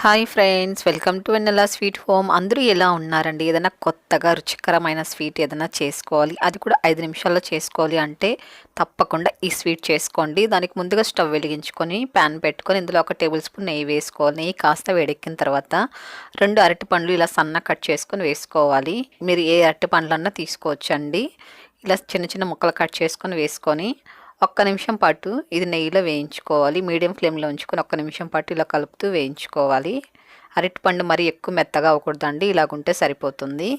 Hi friends, welcome to Vennela sweet home. అందరూ ఎలా ఉన్నారండి? ఏదైనా కొత్తగా రుచికరమైన స్వీట్ ఏదైనా చేసుకోవాలి, అది కూడా 5 నిమిషాల్లో చేసుకోవాలి అంటే తప్పకుండా ఈ స్వీట్ చేసుకోండి. దానికి ముందుగా స్టవ్ వెలిగించుకొని ప్యాన్ పెట్టుకొని ఇందులో 1 టేబుల్ స్పూన్ నెయ్యి వేసుకోవాలి. నెయ్యి కాస్త వేడెక్కిన తర్వాత 2 అరటి పండ్లు ఇలా సన్న కట్ చేసుకొని వేసుకోవాలి. మీరు ఏ అరటి పండ్లన్నా తీసుకోవచ్చండి. ఇలా చిన్న చిన్న ముక్కలు కట్ చేసుకొని వేసుకొని 1 నిమిషం పాటు ఇది నెయ్యిలో వేయించుకోవాలి. మీడియం ఫ్లేమ్లో ఉంచుకొని 1 నిమిషం పాటు ఇలా కలుపుతూ వేయించుకోవాలి. అరటిపండు మరీ ఎక్కువ మెత్తగా అవ్వకూడదండి, ఇలాగుంటే సరిపోతుంది.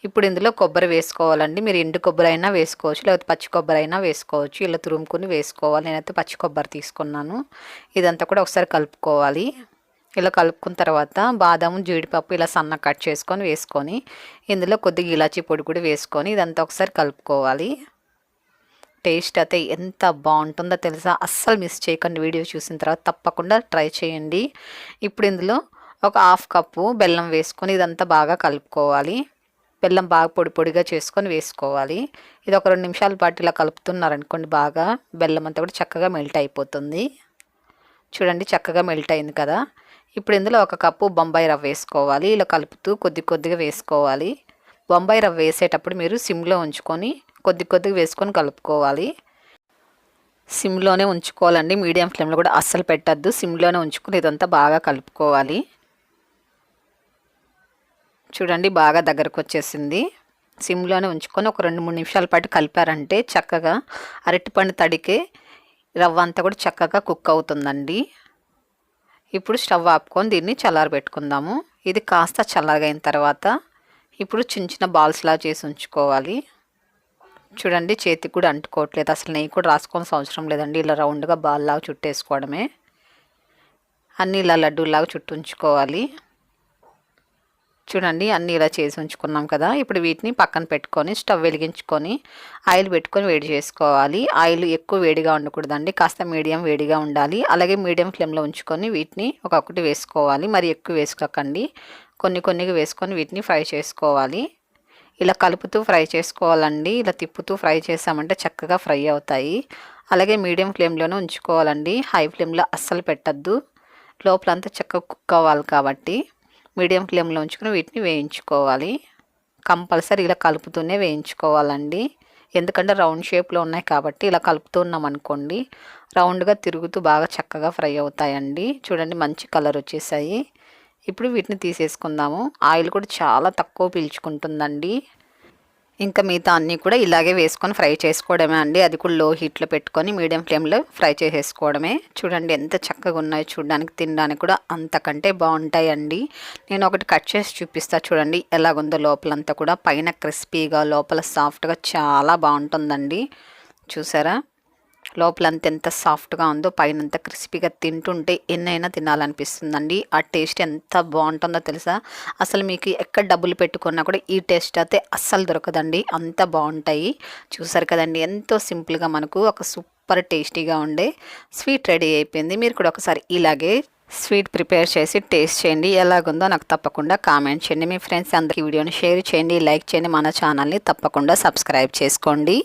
ఇప్పుడు ఇందులో కొబ్బరి వేసుకోవాలండి. మీరు ఎండు కొబ్బరి అయినా వేసుకోవచ్చు, లేకపోతే పచ్చి కొబ్బరి అయినా వేసుకోవచ్చు. ఇలా తురుముకుని వేసుకోవాలి. నేనైతే పచ్చి కొబ్బరి తీసుకున్నాను. ఇదంతా కూడా ఒకసారి కలుపుకోవాలి. ఇలా కలుపుకున్న తర్వాత బాదాము, జీడిపప్పు ఇలా సన్న కట్ చేసుకొని వేసుకొని ఇందులో కొద్దిగా ఇలాచీ పొడి కూడా వేసుకొని ఇదంతా ఒకసారి కలుపుకోవాలి. టేస్ట్ అయితే ఎంత బాగుంటుందో తెలుసా? అస్సలు మిస్ చేయకండి. వీడియో చూసిన తర్వాత తప్పకుండా ట్రై చేయండి. ఇప్పుడు ఇందులో ఒక 1/2 కప్పు బెల్లం వేసుకొని ఇదంతా బాగా కలుపుకోవాలి. బెల్లం బాగా పొడి పొడిగా చేసుకొని వేసుకోవాలి. ఇది ఒక 2 నిమిషాల పాటు ఇలా కలుపుతున్నారనుకోండి, బాగా బెల్లం అంతా కూడా చక్కగా మెల్ట్ అయిపోతుంది. చూడండి, చక్కగా మెల్ట్ అయింది కదా. ఇప్పుడు ఇందులో 1 కప్పు బొంబాయి రవ్వ వేసుకోవాలి. ఇలా కలుపుతూ కొద్ది కొద్దిగా వేసుకోవాలి. బొంబాయి రవ్వ వేసేటప్పుడు మీరు సిమ్లో ఉంచుకొని కొద్ది కొద్దిగా వేసుకొని కలుపుకోవాలి. సిమ్లోనే ఉంచుకోవాలండి, మీడియం ఫ్లేమ్లో కూడా అస్సలు పెట్టద్దు. సిమ్లోనే ఉంచుకొని ఇదంతా బాగా కలుపుకోవాలి. చూడండి, బాగా దగ్గరకు వచ్చేసింది. సిమ్లోనే ఉంచుకొని ఒక 2-3 నిమిషాల పాటు కలిపారంటే చక్కగా అరటిపండు తడికే రవ్వ అంతా కూడా చక్కగా కుక్ అవుతుందండి. ఇప్పుడు స్టవ్ ఆపుకొని దీన్ని చల్లారబెట్టుకుందాము. ఇది కాస్త చల్లగైన తర్వాత ఇప్పుడు చిన్న చిన్న బాల్స్లా చేసి ఉంచుకోవాలి. చూడండి, చేతికి కూడా అంటుకోవట్లేదు. అసలు నెయ్యి కూడా రాసుకోవాల్సిన అవసరం లేదండి. ఇలా రౌండ్గా బాల్ లాగా చుట్టేసుకోవడమే. అన్నీ ఇలా లడ్డూలాగా చుట్టూ ఉంచుకోవాలి. చూడండి, అన్నీ ఇలా చేసి ఉంచుకున్నాం కదా. ఇప్పుడు వీటిని పక్కన పెట్టుకొని స్టవ్ వెలిగించుకొని ఆయిల్ పెట్టుకొని వేడి చేసుకోవాలి. ఆయిల్ ఎక్కువ వేడిగా ఉండకూడదండి, కాస్త మీడియం వేడిగా ఉండాలి. అలాగే మీడియం ఫ్లేమ్లో ఉంచుకొని వీటిని ఒక్కొక్కటి వేసుకోవాలి. మరి ఎక్కువ వేసుకోకండి, కొన్ని కొన్నిగా వేసుకొని వీటిని ఫ్రై చేసుకోవాలి. ఇలా కలుపుతూ ఫ్రై చేసుకోవాలండి. ఇలా తిప్పుతూ ఫ్రై చేసామంటే చక్కగా ఫ్రై అవుతాయి. అలాగే మీడియం ఫ్లేమ్లోనే ఉంచుకోవాలండి, హై ఫ్లేమ్లో అస్సలు పెట్టద్దు. లోపలంతా చక్కగా కుక్ అవ్వాలి కాబట్టి మీడియం ఫ్లేమ్లో ఉంచుకొని వీటిని వేయించుకోవాలి. కంపల్సరీ ఇలా కలుపుతూనే వేయించుకోవాలండి. ఎందుకంటే రౌండ్ షేప్లో ఉన్నాయి కాబట్టి ఇలా కలుపుతున్నాం అనుకోండి, రౌండ్గా తిరుగుతూ బాగా చక్కగా ఫ్రై అవుతాయండి. చూడండి, మంచి కలర్ వచ్చేసాయి. ఇప్పుడు వీటిని తీసేసుకుందాము. ఆయిల్ కూడా చాలా తక్కువ పీల్చుకుంటుందండి. ఇంకా మిగతా అన్నీ కూడా ఇలాగే వేసుకొని ఫ్రై చేసుకోవడమే అండి. అది కూడా లో హీట్లో పెట్టుకొని మీడియం ఫ్లేమ్లో ఫ్రై చేసేసుకోవడమే. చూడండి, ఎంత చక్కగా ఉన్నాయో, చూడడానికి తినడానికి కూడా అంతకంటే బాగుంటాయండి. నేను ఒకటి కట్ చేసి చూపిస్తా. చూడండి ఎలాగుందో, లోపలంతా కూడా పైన క్రిస్పీగా లోపల సాఫ్ట్గా చాలా బాగుంటుందండి. చూసారా, లోపలంతా ఎంత సాఫ్ట్గా ఉందో, పైనంత క్రిస్పీగా, తింటుంటే ఎన్నైనా తినాలనిపిస్తుందండి. ఆ టేస్ట్ ఎంత బాగుంటుందో తెలుసా? అసలు మీకు ఎక్కడ డబ్బులు పెట్టుకున్నా కూడా ఈ టేస్ట్ అయితే అస్సలు దొరకదండి, అంత బాగుంటాయి. చూసారు కదండి, ఎంతో సింపుల్గా మనకు ఒక సూపర్ టేస్టీగా ఉండే స్వీట్ రెడీ అయిపోయింది. మీరు కూడా ఒకసారి ఇలాగే స్వీట్ ప్రిపేర్ చేసి టేస్ట్ చేయండి. ఎలాగుందో నాకు తప్పకుండా కామెంట్ చేయండి. మీ ఫ్రెండ్స్ అందరికీ వీడియోని షేర్ చేయండి, లైక్ చేయండి. మన ఛానల్ని తప్పకుండా సబ్స్క్రైబ్ చేసుకోండి.